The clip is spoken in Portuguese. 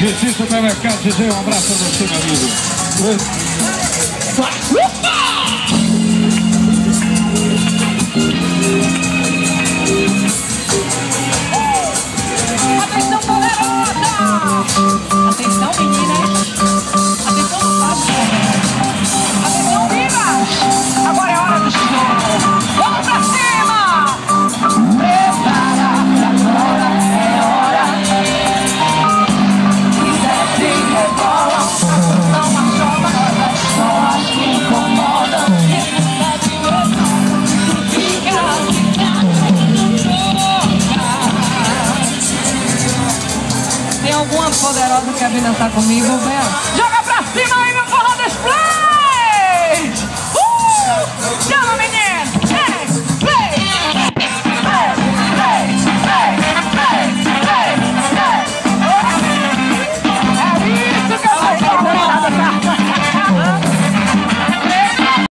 Justiça Supermercado, dizer um abraço a você, meu amigo. Atenção, poderosa! Atenção, meninas! Atenção, atenção, vivas! Agora é hora do show! Vamos pra cima! Prepara, agora é hora! E desce, rebola, não machuca, só as que incomodam. Tem alguma poderosa que quer vir dançar comigo, Bel? Joga pra cima aí, meu forró display! Chama-me